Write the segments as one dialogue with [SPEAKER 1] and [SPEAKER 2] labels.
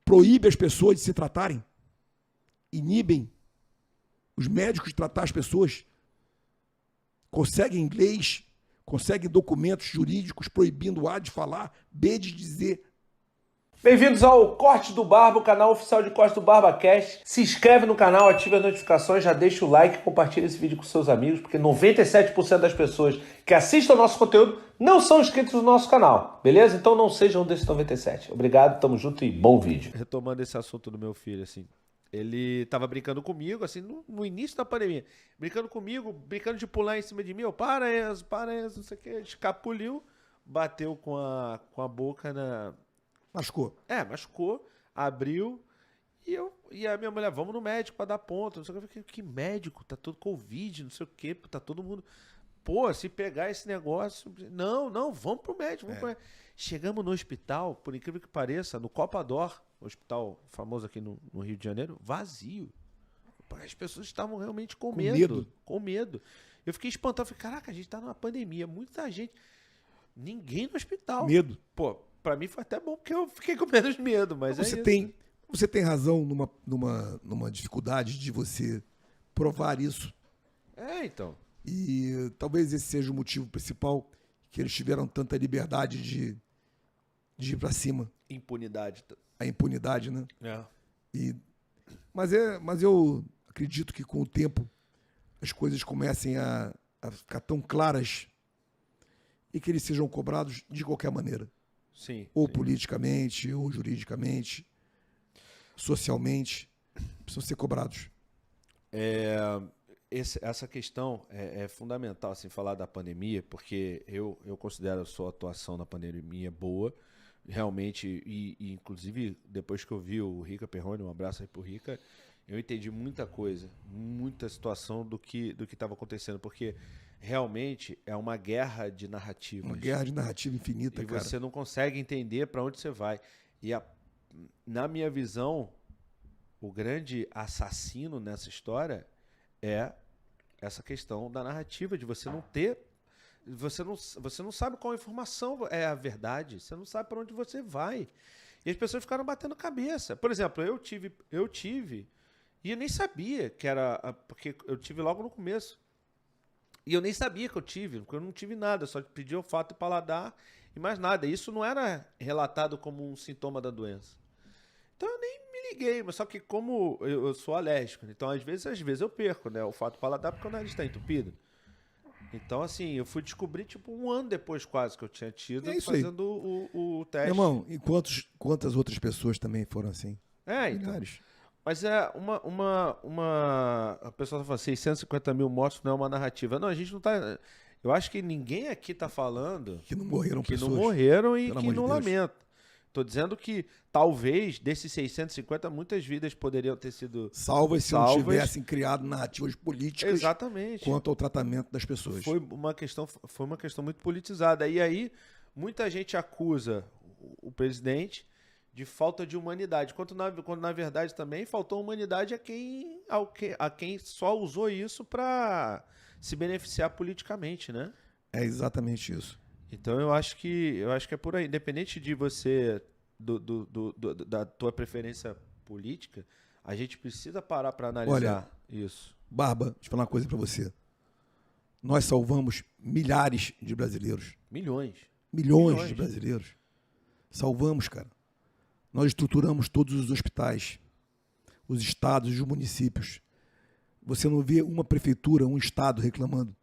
[SPEAKER 1] proíbe as pessoas de se tratarem, inibem os médicos de tratar as pessoas, conseguem leis, conseguem documentos jurídicos proibindo A de falar, B de dizer.
[SPEAKER 2] Bem-vindos ao Corte do Barba, o canal oficial de Corte do Barba Cast. Se inscreve no canal, ative as notificações, já deixa o like e compartilha esse vídeo com seus amigos, porque 97% das pessoas que assistem ao nosso conteúdo não são inscritos no nosso canal, beleza? Então não sejam desses 97. Obrigado, tamo junto e bom vídeo.
[SPEAKER 3] Retomando esse assunto do meu filho, assim, ele tava brincando comigo, assim, no início da pandemia, brincando comigo, brincando de pular em cima de mim, para Enzo, não sei o que, escapuliu, bateu com a boca na...
[SPEAKER 1] Machucou.
[SPEAKER 3] Machucou, abriu, e a minha mulher, vamos no médico pra dar ponto, não sei o que, que médico, tá todo Covid, não sei o que, tá todo mundo... Pô, se pegar esse negócio... Não, vamos pro médico, Chegamos no hospital, por incrível que pareça, no Copador, hospital famoso aqui no Rio de Janeiro, vazio. As pessoas estavam realmente com medo. Eu fiquei espantado, falei, caraca, a gente tá numa pandemia, muita gente, ninguém no hospital.
[SPEAKER 1] Medo.
[SPEAKER 3] Pô, pra mim foi até bom, porque eu fiquei com menos medo, mas
[SPEAKER 1] Você tem razão numa dificuldade de você provar isso.
[SPEAKER 3] Então.
[SPEAKER 1] E talvez esse seja o motivo principal que eles tiveram tanta liberdade de ir pra cima.
[SPEAKER 3] Impunidade.
[SPEAKER 1] A impunidade, né?
[SPEAKER 3] É.
[SPEAKER 1] Mas eu acredito que com o tempo as coisas comecem a ficar tão claras e que eles sejam cobrados de qualquer maneira.
[SPEAKER 3] Sim.
[SPEAKER 1] Ou politicamente, ou juridicamente, socialmente, precisam ser cobrados.
[SPEAKER 3] Essa questão é fundamental, assim, falar da pandemia, porque eu considero a sua atuação na pandemia boa, realmente, e inclusive depois que eu vi o Rica Perrone, um abraço aí pro Rica, eu entendi muita coisa, muita situação do que estava acontecendo, porque realmente é uma guerra de narrativas.
[SPEAKER 1] Uma guerra de narrativa infinita, cara.
[SPEAKER 3] E você não consegue entender para onde você vai. E na minha visão, o grande assassino nessa história é essa questão da narrativa, de você não ter... Você não sabe qual informação é a verdade, você não sabe para onde você vai. E as pessoas ficaram batendo cabeça. Por exemplo, eu tive, e eu nem sabia que era... Porque eu tive logo no começo. E eu nem sabia que eu tive, porque eu não tive nada, só pedi olfato e paladar e mais nada. Isso não era relatado como um sintoma da doença. Então eu nem me liguei, mas só que como eu sou alérgico, então às vezes eu perco, né, o olfato e paladar porque o nariz está entupido. Então, assim, eu fui descobrir, tipo, 1 ano depois quase que eu tinha tido, fazendo o teste.
[SPEAKER 1] Meu irmão, e quantas outras pessoas também foram assim?
[SPEAKER 3] Milhares. Mas a pessoa fala 650 mil mortos não é uma narrativa. Não, a gente não tá... Eu acho que ninguém aqui tá falando...
[SPEAKER 1] Que não morreram pessoas.
[SPEAKER 3] Que não morreram e
[SPEAKER 1] Pelo
[SPEAKER 3] que
[SPEAKER 1] amor de
[SPEAKER 3] não
[SPEAKER 1] Deus.
[SPEAKER 3] lamentam. Tô dizendo que talvez desses 650 muitas vidas poderiam ter sido
[SPEAKER 1] salvas se não tivessem criado narrativas políticas.
[SPEAKER 3] Exatamente.
[SPEAKER 1] Quanto ao tratamento das pessoas.
[SPEAKER 3] Foi uma questão muito politizada. E aí muita gente acusa o presidente de falta de humanidade, quando na verdade também faltou humanidade a quem só usou isso para se beneficiar politicamente, né?
[SPEAKER 1] É exatamente isso.
[SPEAKER 3] Então eu acho que é por aí, independente de você da tua preferência política, a gente precisa parar para analisar isso.
[SPEAKER 1] Barba, deixa eu falar uma coisa para você. Nós salvamos milhares de brasileiros.
[SPEAKER 3] Milhões
[SPEAKER 1] de brasileiros. Salvamos, cara. Nós estruturamos todos os hospitais, os estados e os municípios. Você não vê uma prefeitura, um estado reclamando.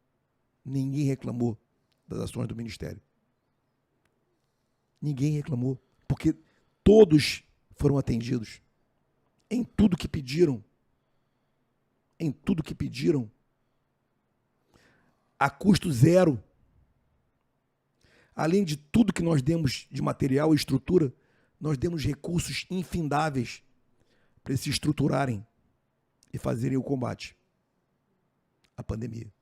[SPEAKER 1] Ninguém reclamou das ações do Ministério. Ninguém reclamou, porque todos foram atendidos em tudo que pediram. Em tudo que pediram. A custo zero. Além de tudo que nós demos de material e estrutura, nós demos recursos infindáveis para eles se estruturarem e fazerem o combate à pandemia.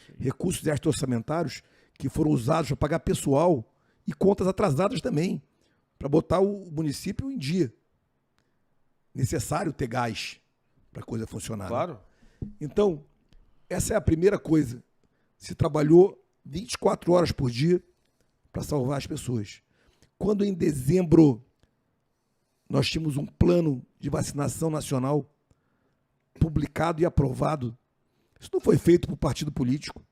[SPEAKER 1] Sim. Recursos extra-orçamentários que foram usados para pagar pessoal e contas atrasadas também, para botar o município em dia. Necessário ter gás para a coisa funcionar.
[SPEAKER 3] Claro.
[SPEAKER 1] Né? Então, essa é a primeira coisa. Se trabalhou 24 horas por dia para salvar as pessoas. Quando em dezembro nós tínhamos um plano de vacinação nacional publicado e aprovado. Isso não foi feito por partido político.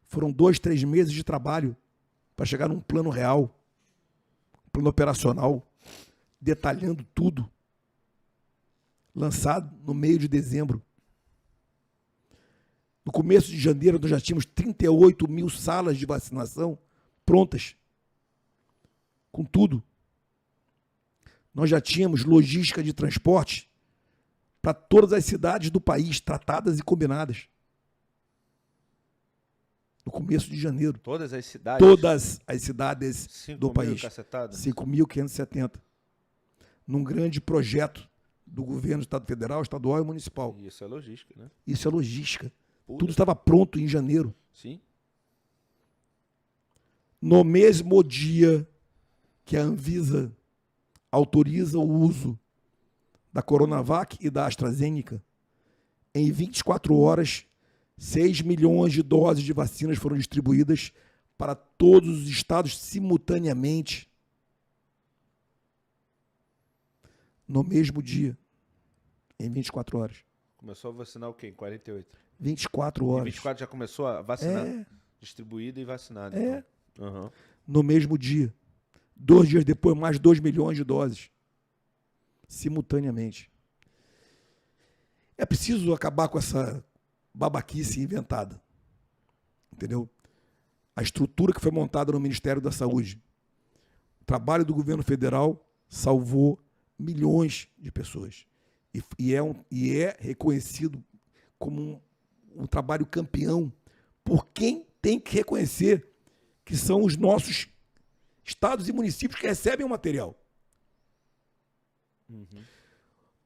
[SPEAKER 1] Foram 2, 3 meses de trabalho para chegar num plano real, um plano operacional, detalhando tudo, lançado no meio de dezembro. No começo de janeiro, nós já tínhamos 38 mil salas de vacinação prontas, com tudo. Nós já tínhamos logística de transporte para todas as cidades do país, tratadas e combinadas. No começo de janeiro.
[SPEAKER 3] Todas as cidades?
[SPEAKER 1] Todas as cidades do país.
[SPEAKER 3] 5.070?
[SPEAKER 1] Num grande projeto do governo do Estado Federal, estadual e municipal.
[SPEAKER 3] Isso é logística, né?
[SPEAKER 1] Isso é logística.
[SPEAKER 3] Pura.
[SPEAKER 1] Tudo estava pronto em janeiro.
[SPEAKER 3] Sim.
[SPEAKER 1] No mesmo dia que a Anvisa autoriza o uso da Coronavac e da AstraZeneca, em 24 horas, 6 milhões de doses de vacinas foram distribuídas para todos os estados simultaneamente. No mesmo dia, em 24 horas.
[SPEAKER 3] Começou a vacinar o quê? Em 48?
[SPEAKER 1] 24 horas.
[SPEAKER 3] Em 24 já começou a vacinar? Distribuída e vacinada. Então. Uhum.
[SPEAKER 1] No mesmo dia. 2 dias depois, mais 2 milhões de doses. Simultaneamente. É preciso acabar com essa babaquice inventada. Entendeu? A estrutura que foi montada no Ministério da Saúde, o trabalho do governo federal salvou milhões de pessoas. E é reconhecido como um trabalho campeão por quem tem que reconhecer, que são os nossos estados e municípios que recebem o material.
[SPEAKER 3] Uhum.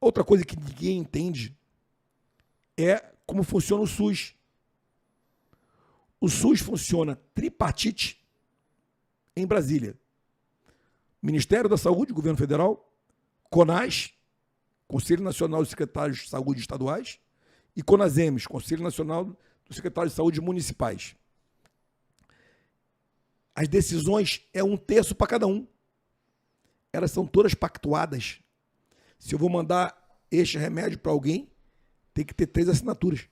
[SPEAKER 1] Outra coisa que ninguém entende é como funciona o SUS. O SUS funciona tripartite em Brasília. Ministério da Saúde, Governo Federal, CONAS, Conselho Nacional dos Secretários de Saúde Estaduais, e CONASEMES, Conselho Nacional dos Secretários de Saúde Municipais. As decisões é 1/3 para cada um. Elas são todas pactuadas. Se eu vou mandar este remédio para alguém, tem que ter 3 assinaturas.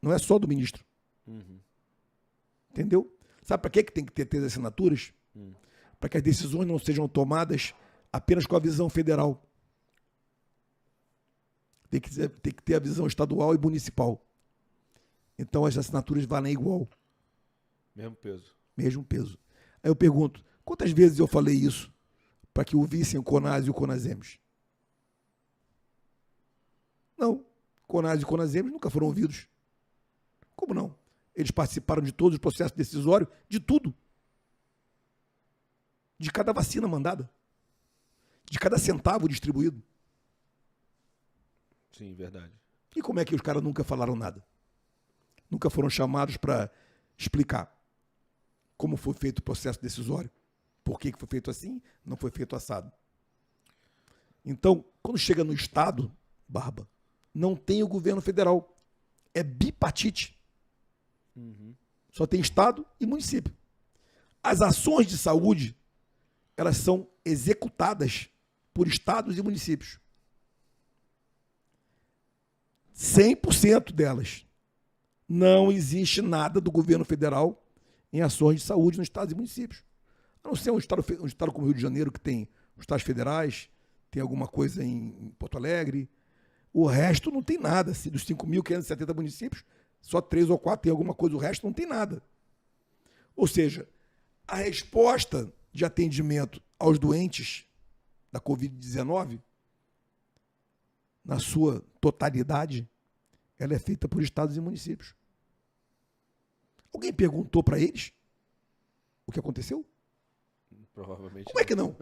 [SPEAKER 1] Não é só do ministro.
[SPEAKER 3] Uhum.
[SPEAKER 1] Entendeu? Sabe para que tem que ter 3 assinaturas? Para que as decisões não sejam tomadas apenas com a visão federal. Tem que ter a visão estadual e municipal. Então as assinaturas valem igual.
[SPEAKER 3] Mesmo peso.
[SPEAKER 1] Mesmo peso. Aí eu pergunto, quantas vezes eu falei isso para que ouvissem o CONAS e o CONASEMES? Não. CONAS e o CONASEMES nunca foram ouvidos. Como não? Eles participaram de todos os processos decisórios, de tudo. De cada vacina mandada. De cada centavo distribuído.
[SPEAKER 3] Sim, verdade.
[SPEAKER 1] E como é que os caras nunca falaram nada? Nunca foram chamados para explicar como foi feito o processo decisório. Por que foi feito assim, não foi feito assado. Então, quando chega no Estado, Barba, não tem o governo federal. É bipartite.
[SPEAKER 3] Uhum.
[SPEAKER 1] Só tem Estado e município. As ações de saúde, elas são executadas por estados e municípios. 100% delas. Não existe nada do governo federal em ações de saúde nos estados e municípios. A não ser um estado como o Rio de Janeiro, que tem os estados federais, tem alguma coisa em Porto Alegre. O resto não tem nada. Assim, dos 5.570 municípios, só 3 ou 4 tem alguma coisa, o resto não tem nada. Ou seja, a resposta de atendimento aos doentes da Covid-19, na sua totalidade, ela é feita por estados e municípios. Alguém perguntou para eles o que aconteceu?
[SPEAKER 3] Provavelmente.
[SPEAKER 1] Como é que não?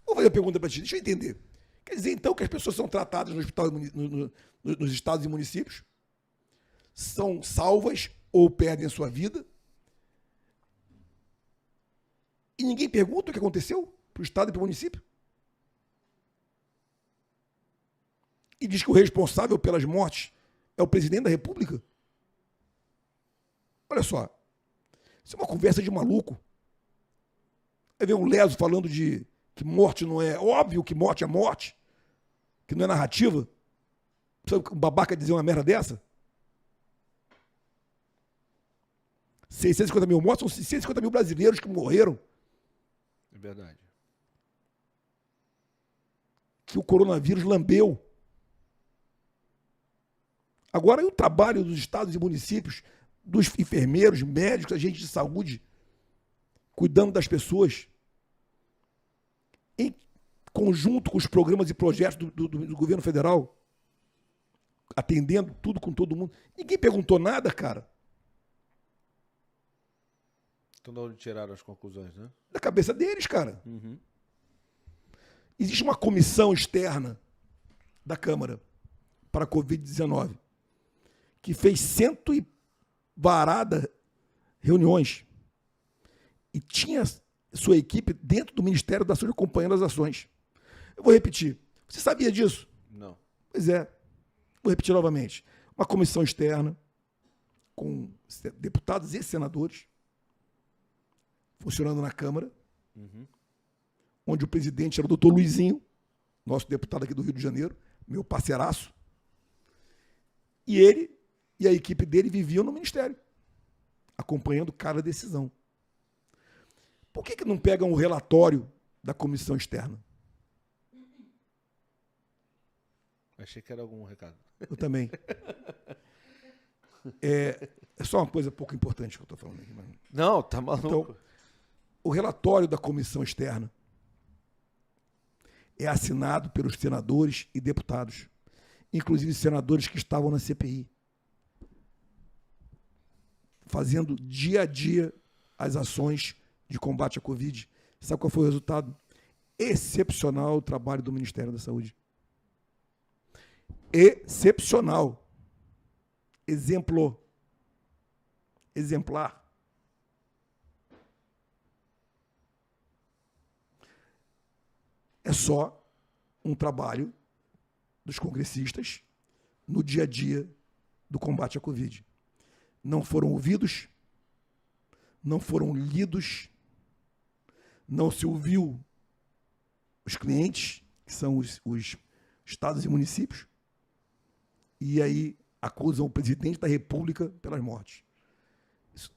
[SPEAKER 1] Vou fazer a pergunta para ti, deixa eu entender. Quer dizer, então, que as pessoas são tratadas no hospital, nos estados e municípios, são salvas ou perdem a sua vida, e ninguém pergunta o que aconteceu para o estado e para o município? E diz que o responsável pelas mortes é o presidente da República? Olha só, isso é uma conversa de maluco. Aí vem um leso falando de Que morte não é... Óbvio que morte é morte. Que não é narrativa. Sabe um babaca dizer uma merda dessa? 650 mil mortos, são 650 mil brasileiros que morreram.
[SPEAKER 3] É verdade.
[SPEAKER 1] Que o coronavírus lambeu. Agora, e o trabalho dos estados e municípios, dos enfermeiros, médicos, agentes de saúde, cuidando das pessoas, em conjunto com os programas e projetos do governo federal, atendendo tudo com todo mundo. Ninguém perguntou nada, cara.
[SPEAKER 3] Então, de onde tiraram as conclusões, né?
[SPEAKER 1] Da cabeça deles, cara.
[SPEAKER 3] Uhum.
[SPEAKER 1] Existe uma comissão externa da Câmara para a Covid-19 que fez 100 e varada reuniões e tinha sua equipe dentro do Ministério da Saúde acompanhando as ações. Eu vou repetir. Você sabia disso?
[SPEAKER 3] Não.
[SPEAKER 1] Pois é. Vou repetir novamente. Uma comissão externa com deputados e senadores funcionando na Câmara, onde o presidente era o doutor Luizinho, nosso deputado aqui do Rio de Janeiro, meu parceiraço, e ele e a equipe dele viviam no Ministério, acompanhando cada decisão. Por que não pegam o relatório da comissão externa?
[SPEAKER 3] Achei que era algum recado.
[SPEAKER 1] Eu também. É só uma coisa pouco importante que eu estou falando aqui. Mas...
[SPEAKER 3] Não, tá maluco.
[SPEAKER 1] Então, o relatório da comissão externa é assinado pelos senadores e deputados, inclusive senadores que estavam na CPI, fazendo dia a dia as ações de combate à Covid. Sabe qual foi o resultado? Excepcional o trabalho do Ministério da Saúde. Excepcional. Exemplar. É só um trabalho dos congressistas no dia a dia do combate à Covid. Não foram ouvidos, não foram lidos, não se ouviu os clientes, que são os estados e municípios, e aí acusam o presidente da República pelas mortes.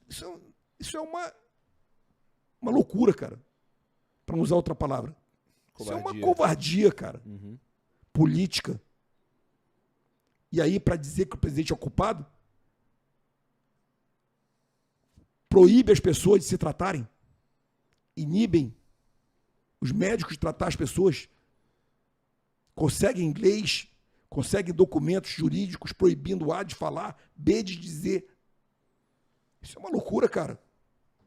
[SPEAKER 1] Isso é uma loucura, cara, para não usar outra palavra. Isso é uma covardia, cara, política. E aí, para dizer que o presidente é o culpado, proíbe as pessoas de se tratarem, inibem os médicos de tratar as pessoas, conseguem leis, conseguem documentos jurídicos proibindo A de falar, B de dizer. Isso é uma loucura, cara.